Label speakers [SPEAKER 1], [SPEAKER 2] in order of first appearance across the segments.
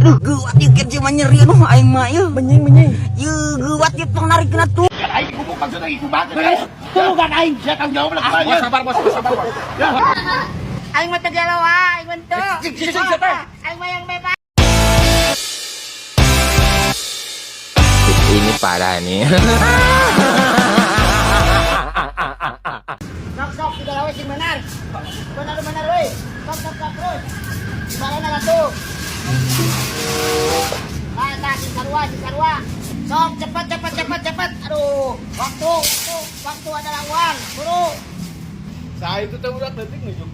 [SPEAKER 1] Aduh, geuat ieu kerja mah nyeri anu aing mah ieu.
[SPEAKER 2] Menying.
[SPEAKER 1] Ieu geuat ieu tong narikna tuh.
[SPEAKER 3] Aing gubuk maksudnya itu banget.
[SPEAKER 2] Tunggu kan aing.
[SPEAKER 3] Saya tanggung jawab lah. Bos sabar bos. Ya.
[SPEAKER 4] Aing mah teu galau aing mah teu. Aing mah yang bebas.
[SPEAKER 5] Ini parah nih.
[SPEAKER 4] Sok di galau sing benar. Benar euy. Sok terus. Barana ratu. Tah sing sarua. Sok cepat. Aduh, waktu adalah uang. Buru.
[SPEAKER 3] Saya itu teh udah detik nujuk.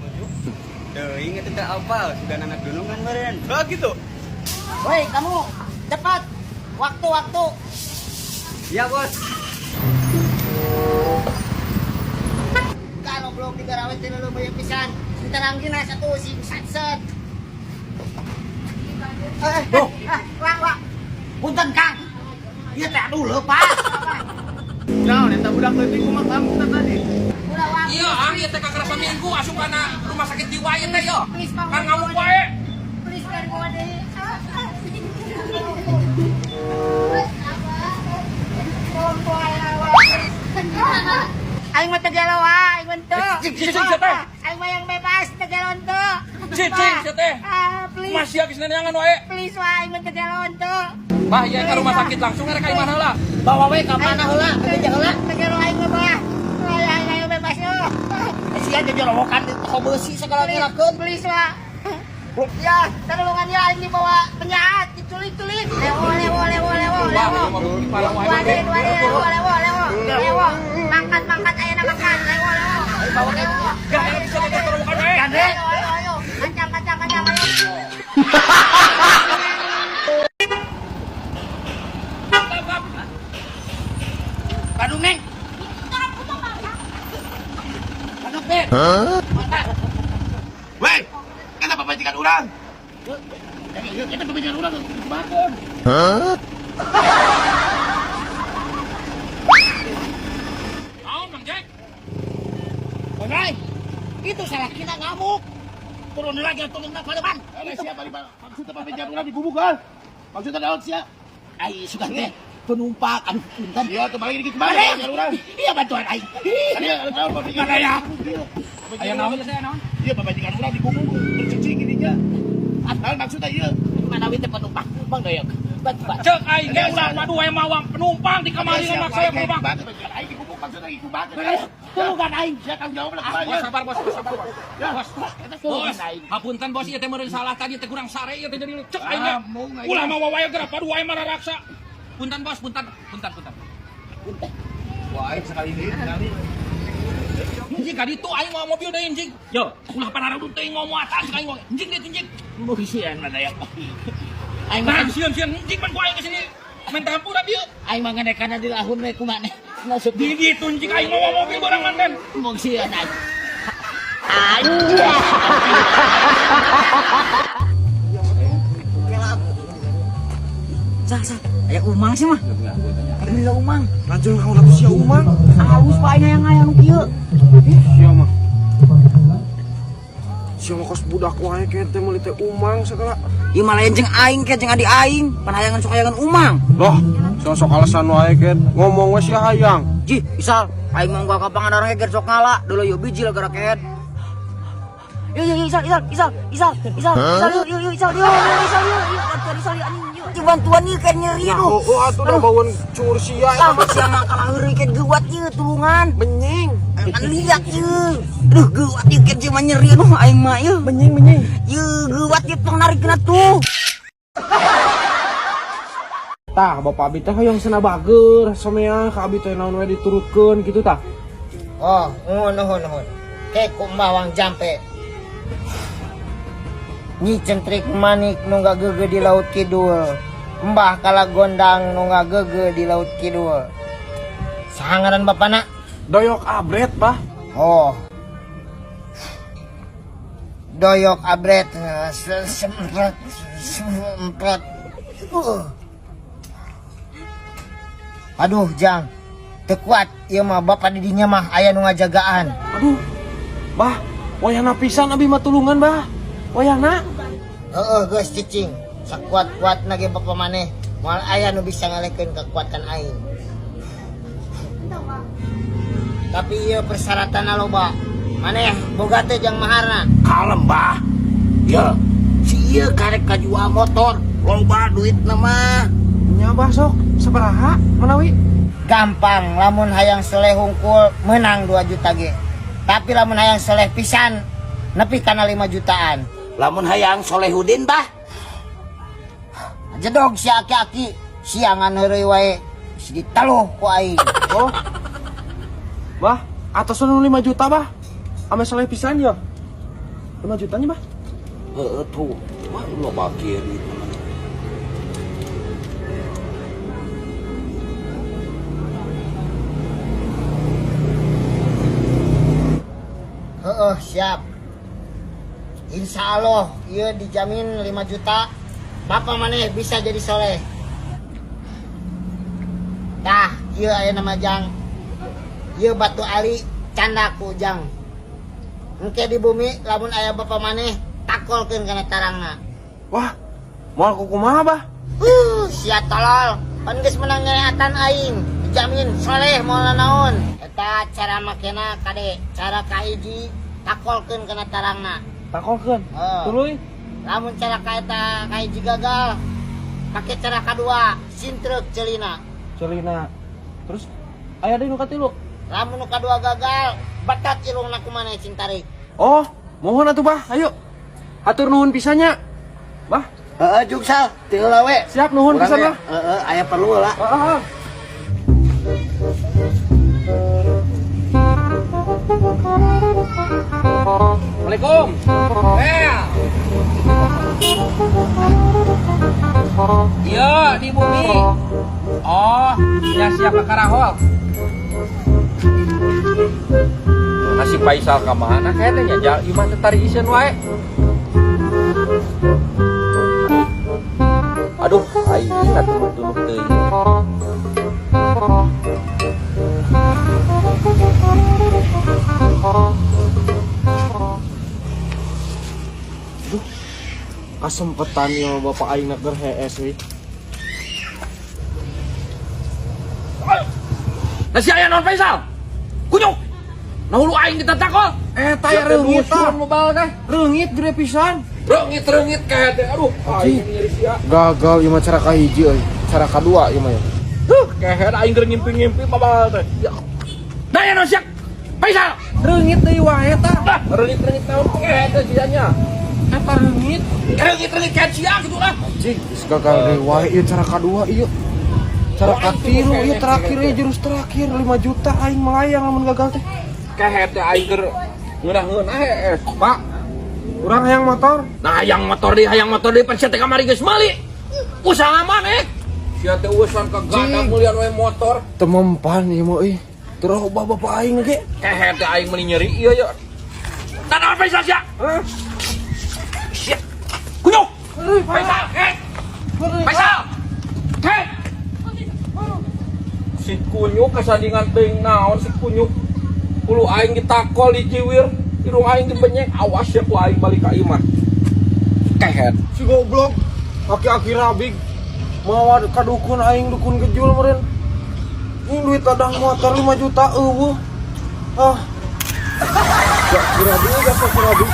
[SPEAKER 6] Ingat tidak apa, sudah anak gunungan meren.
[SPEAKER 3] Oh gitu.
[SPEAKER 4] Woi, kamu cepat. Waktu.
[SPEAKER 6] Iya bos.
[SPEAKER 4] Kalau belum digarawet dulu banyak pisan. Sekarang gina satu si satset. Wah. Punten Kang. Ieu teh aduh lepas.
[SPEAKER 3] Nah, eta budak leutik kumaha kamu tadi.
[SPEAKER 4] Udah wang.
[SPEAKER 7] Iya, ieu teh kagerasa minggu asup kana rumah sakit jiwa ieu teh yo.
[SPEAKER 4] Please, Bang.
[SPEAKER 7] Kan ngamuk wae.
[SPEAKER 4] Please kan gua deui. Aing mah teu galau aing mah teu. Aing mah yang bebas teu galau teu.
[SPEAKER 7] Cicing teh.
[SPEAKER 4] Please.
[SPEAKER 7] Masih geus neneangan wae.
[SPEAKER 4] Please wae aing mah teu galau teu.
[SPEAKER 7] Bah, ieu ka rumah sakit langsung rek ka imana heula.
[SPEAKER 4] Bawa we ka mana heula? Ka heula. Teu galau aing mah bah. Aing bebas yo.
[SPEAKER 2] Sia jadi lowokan di toko besi segala ngelakeun.
[SPEAKER 4] Please wa. Ya, tolongan ya ini bawa penjahat diculik. Lewo. Mangkat ayeuna makan. Lewo.
[SPEAKER 7] Bawa ke. Gak bisa diterukan wae.
[SPEAKER 4] Ayo. Kancang ayo.
[SPEAKER 2] Bandung neng. Bandung Ben.
[SPEAKER 3] Weh, kenapa majikan urang?
[SPEAKER 2] Kita pembicaraan urang bakeun.
[SPEAKER 7] Naon Mang Jack?
[SPEAKER 2] Bangay. Itu salah kita ngamuk. Turun lagi turun na depan.
[SPEAKER 3] Ada siapa di bawah? Maksudnya pembicaraan urang di gubuk kan? Maksudnya daun siapa?
[SPEAKER 2] Ai sudah teh penumpang aduh punten.
[SPEAKER 3] Iya, kembali dikit kembali pembicaraan urang.
[SPEAKER 2] Iya bantuan aing.
[SPEAKER 3] Ada tahu pembicaraan.
[SPEAKER 2] Mana ya?
[SPEAKER 7] Aya naon teh naon?
[SPEAKER 3] Iya, pembicaraan urang di gubuk bercuci gininya. Naon maksudnya iya?
[SPEAKER 2] Mana we teh penumpang doyok. Bantuan.
[SPEAKER 7] Cek aing ge ulah madu wae mawang penumpang di kamari maksa saya penumpang.
[SPEAKER 3] Aing di gubuk maksudnya itu banget.
[SPEAKER 2] Tunggu kan aing.
[SPEAKER 3] Saya tanggung jawab lah.
[SPEAKER 7] Bos sabar bos.
[SPEAKER 3] Ya.
[SPEAKER 7] Bos, hapunten bos ieu teh meureun salah tadi teh kurang sare ieu teh jadi cek aing ge.
[SPEAKER 3] mau nggak
[SPEAKER 7] Ulah mah wae geura padu wae mah raksa. Punten bos, punten.
[SPEAKER 3] Wah, aing sekali ini sekali.
[SPEAKER 7] Anjing ka ditu aing mau mobil deui anjing. Yo, ulah panarudun teuing ngomong atas aing wae. Anjing dit anjing.
[SPEAKER 2] Musian mana ya? Aing
[SPEAKER 7] Nah,
[SPEAKER 2] mah
[SPEAKER 7] sieun anjing pan ku aing ke sini. Main tampur abi.
[SPEAKER 2] aing mah ngadekana di lahun we kumaha. Maksud
[SPEAKER 7] Di ditu anjing aing mau mobil barang manten.
[SPEAKER 2] musian aing.
[SPEAKER 1] Sah. Aya umang sih mah. Alhamdulillah umang.
[SPEAKER 5] Lanjut kamu lalu sia umang.
[SPEAKER 1] Halus pae aya nu kieu.
[SPEAKER 5] Sia mah. Sia mah kos budak wae ke teh meuli teh umang segala.
[SPEAKER 1] Ieu mah lain jeung aing ke jeung adi aing, panayangan sok hayangan umang.
[SPEAKER 5] Loh, sok alasan wae ke ngomong we sia hayang.
[SPEAKER 1] Ji, misal aing mah gua kapangan orang geger sok ngala, dulu yuk biji lah gara ket. Yuk, Isal, yuk, anjing, yuk. Bantuan ieu kan nyeri
[SPEAKER 5] Oh, atuh da baeun cur sia eta
[SPEAKER 1] Sama sia mah kalaheur ket geuat ieu tulungan.
[SPEAKER 5] benying.
[SPEAKER 1] Kan liat ieu. Aduh, geuat ieu kerja mah nyeri anu aing mah ieu.
[SPEAKER 2] Menying.
[SPEAKER 1] Ieu geuat ieu tong narikna tuh.
[SPEAKER 5] Tah, bapak abi teh hoyong cenah bager, samea ka abi teh naon we diturutkeun kitu tah.
[SPEAKER 4] Oh, nuhun. Kek kumbawang jampe. Nyi centrik manik nu gageuge di laut kidul. Mbah kala gondang nu gageuge di laut kidul. Saha ngaran bapana?
[SPEAKER 5] Doyok abret, Bah.
[SPEAKER 4] Oh. Doyok abret semprot. Aduh, Jang. Teu kuat ieu mah bapak didinya mah aya nu ngajagaan.
[SPEAKER 5] Aduh. Bah, wayahna pisan abi mah tulungan, Bah. Wayahna.
[SPEAKER 4] Geus cicing. sakuat-kuat nage bapa maneh moal aya nu bisa ngalehkeun kekuatan aing. Tapi ieu persyaratan loba. Maneh boga teh jang maharna.
[SPEAKER 2] Kalem bah. Ya, si ieu karek kajual motor, loba duitna mah.
[SPEAKER 5] Nya bah sok sabaraha manawi?
[SPEAKER 4] Gampang lamun hayang soleh hungkul menang 2 juta ge. Tapi lamun hayang soleh pisan nepi kana 5 jutaan.
[SPEAKER 2] Lamun hayang Solehudin bah.
[SPEAKER 4] Jedog si aki-aki siangan heureuy wae si ditaluh ku aing.
[SPEAKER 5] Oh. Bah, atas 5 juta bah. Ame soleh pisan ya. 5 jutanya bah.
[SPEAKER 2] Heeh tuh. Wah, loba kiri.
[SPEAKER 4] Heeh, siap. Insya Allah, ieu dijamin 5 juta. Bapak maneh bisa jadi soleh. Tah, ieu aya nama Jang. Ieu batu ali canda ku Jang. Engke di bumi lamun aya bapak maneh takolkeun kana tarangna.
[SPEAKER 5] Wah, moal kumaha bah?
[SPEAKER 4] Sia tolol. Pan geus menang nyareatan aing. Dijamin soleh moal naon. Eta cara makena kade, cara kahiji takolkeun kana tarangna.
[SPEAKER 5] Takolkeun. Tuluy.
[SPEAKER 4] Lamun cara kaita kahiji gagal, pakai cara kedua sintrek celina.
[SPEAKER 5] Celina. Terus aya deui nu katilu.
[SPEAKER 4] Lamun nu kadua gagal, batat irungna kumaneh cintarik.
[SPEAKER 5] Oh, mohon atuh bah, ayo. Hatur nuhun pisannya. Bah,
[SPEAKER 2] Heeh, Juksal, ti heula we.
[SPEAKER 5] siap nuhun pisan lah.
[SPEAKER 2] Heeh, aya perlu lah.
[SPEAKER 5] Heeh.
[SPEAKER 7] Assalamualaikum. Iya di bumi. Oh, ya siapa karahol? Nasi Faisal ka mana kayaknya jal ieu mah tari iseun wae. Aduh, aing ingat dulu teuing.
[SPEAKER 5] Kasempetan ya bapak aing nak berhees we.
[SPEAKER 7] Nasi aya non Faisal. Kunyuk. Nahulu aing ditatakol.
[SPEAKER 5] Taya reungit tah. Reungit gede pisan.
[SPEAKER 7] Reungit kayak teh. Aduh, aing nyeri sia.
[SPEAKER 5] Gagal ieu mah cara kahiji euy. Cara kadua ieu mah ya.
[SPEAKER 7] Kayak aing keur ngimpi-ngimpi babal teh. Ya. Daya non siak. Faisal.
[SPEAKER 5] Reungit deui wae tah.
[SPEAKER 7] Lah, reungit naon kayak teh sianya.
[SPEAKER 5] Eta reungit.
[SPEAKER 7] Reungit kayak sia gitu lah.
[SPEAKER 5] Cik, geus gagal deui wae ieu cara kadua ieu. Cara katilu ieu terakhir ieu jurus terakhir 5 juta aing melayang lamun gagal teh.
[SPEAKER 7] Kayak teh aing keur ngeunah-ngeunah hees. Pak,
[SPEAKER 5] Urang hayang motor.
[SPEAKER 7] nah hayang motor deui pan sia teh kamari geus meuli. Usaha maneh. Sia teh urusan kagada mulian we motor.
[SPEAKER 5] Temempan ieu mah euy. Terus bapak aing ge.
[SPEAKER 7] Kayak teh aing meuli nyeri ieu ya. Tanah Faisal sia. Sia. Kunyuk. Faisal, hei. Faisal. Hei. Si kunyuk kasandingan teuing naon si kunyuk. Kulo aing ditakol di ciwir, irung aing dibenyek, awas ya ku aing balik ka imah. Kehet.
[SPEAKER 5] Si goblok. Aki-aki rabig. Mawa ka dukun aing dukun gejul meureun. Ini duit adang motor 5 juta eueuh. Ah. Ya kira dia apa kira dia?